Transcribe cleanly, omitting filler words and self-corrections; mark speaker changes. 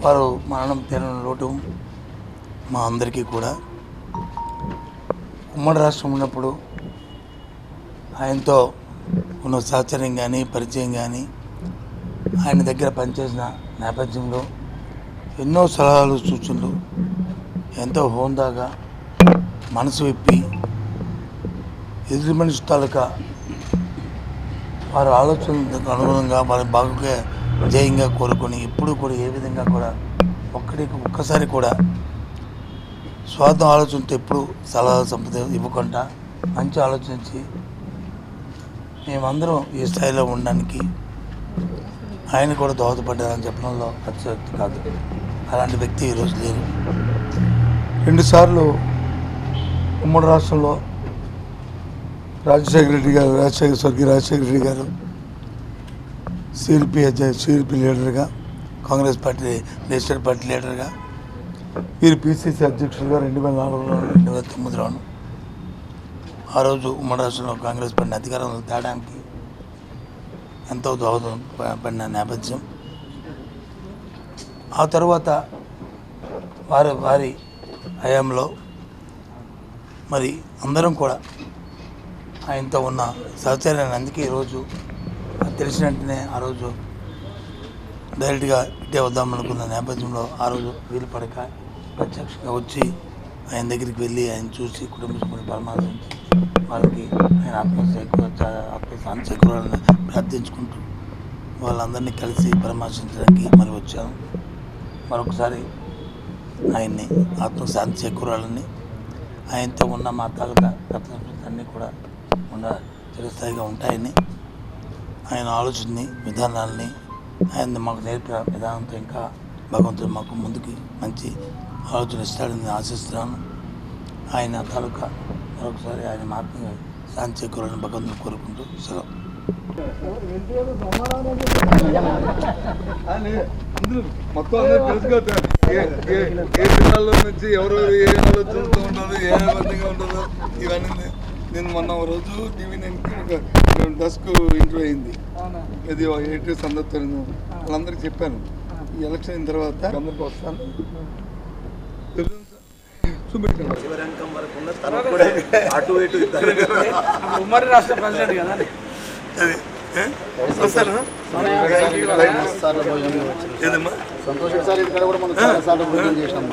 Speaker 1: వారు మరణం తీరని లోటు మా అందరికీ కూడా. ఉమ్మడి రాష్ట్రం ఉన్నప్పుడు ఆయనతో ఉన్న సహచర్యం కానీ పరిచయం కానీ ఆయన దగ్గర పనిచేసిన నేపథ్యంలో ఎన్నో సలహాలు సూచనలు ఎంతో హోందాగా మనసు విప్పి ఎదుటి మనిషి తాలూకా వారి ఆలోచనలకు అనుగుణంగా వారి బాగుగా జయంగా కోరుకొని ఎప్పుడు కూడా ఏ విధంగా కూడా ఒక్కసారి కూడా స్వార్థం ఆలోచనతో ఎప్పుడు సలహా సంపద ఇవ్వకుండా మంచి ఆలోచించి మేమందరం ఈ స్థాయిలో ఉండడానికి ఆయన కూడా దోహదపడ్డారని చెప్పడంలో అతిశయోక్తి కాదు. అలాంటి వ్యక్తి ఈరోజు లేరు. 2 సార్లు ఉమ్మడి రాష్ట్రంలో స్వర్గీయ రాజశేఖర రెడ్డి గారు సిఎల్పి లీడర్గా, కాంగ్రెస్ పార్టీ నేషనల్ పార్టీ లీడర్గా, వీరు పిసిసి అధ్యక్షులుగా 2004లో 2009లోను ఆ రోజు ఉమ్మడి రాష్ట్రంలో కాంగ్రెస్ పార్టీ అధికారంలో తేడానికి ఎంతో దోహదం పడిన నేపథ్యం. ఆ తర్వాత వారి హయాంలో మరి అందరం కూడా ఆయనతో ఉన్న సహచర్యాన్ని అందుకే ఈరోజు తెలిసిన వెంటనే ఆ రోజు డైరెక్ట్గా ఇటే వద్దామనుకున్న నేపథ్యంలో ఆ రోజు వీలు పడక ప్రత్యక్షంగా వచ్చి ఆయన దగ్గరికి వెళ్ళి ఆయన చూసి కుటుంబ సభ్యులు పరామర్శించి వాళ్ళకి ఆయన ఆత్మశాంతి చేకూరాలని ప్రార్థించుకుంటూ వాళ్ళందరినీ కలిసి పరామర్శించడానికి మరి వచ్చాము. మరొకసారి ఆయన్ని ఆత్మశాంతి చేకూరాలని, ఆయనతో ఉన్న మా తాలూకా అన్నీ కూడా చిరస్థాయిగా ఉంటాయని, ఆయన ఆలోచనని విధానాలని ఆయన మాకు నేర్పిన విధానంతో ఇంకా భగవంతుడు మాకు ముందుకి మంచి ఆలోచన ఇస్తాడని ఆశిస్తున్నాను. ఆయన తాలూకా మరొకసారి ఆయన ఆత్మీయ శాంతి చేకూరాలని భగవంతుని కోరుకుంటూ సెలవు.
Speaker 2: మొత్తం ఏ జిల్లాలో నుంచి ఎవరెవరు ఏ ఆలోచనతో ఉండదు, ఏ విధంగా ఉండదు ఇవన్నీ నేను మొన్న రోజు టీవీ 9కి ఒక డస్క్ ఇంటర్వ్యూ అయింది. ఇది 8 సందర్భం వాళ్ళందరికీ చెప్పాను. ఈ ఎలక్షన్ అయిన తర్వాత అందరికి వస్తాను
Speaker 3: ఉమ్మడి రాష్ట్ర ప్రెసిడెంట్ కదా
Speaker 2: ఏదమ్మా
Speaker 4: సంతోషం సార్. ఇక్కడ కూడా మనం చాలా సార్లు భోజనం చేసినాము.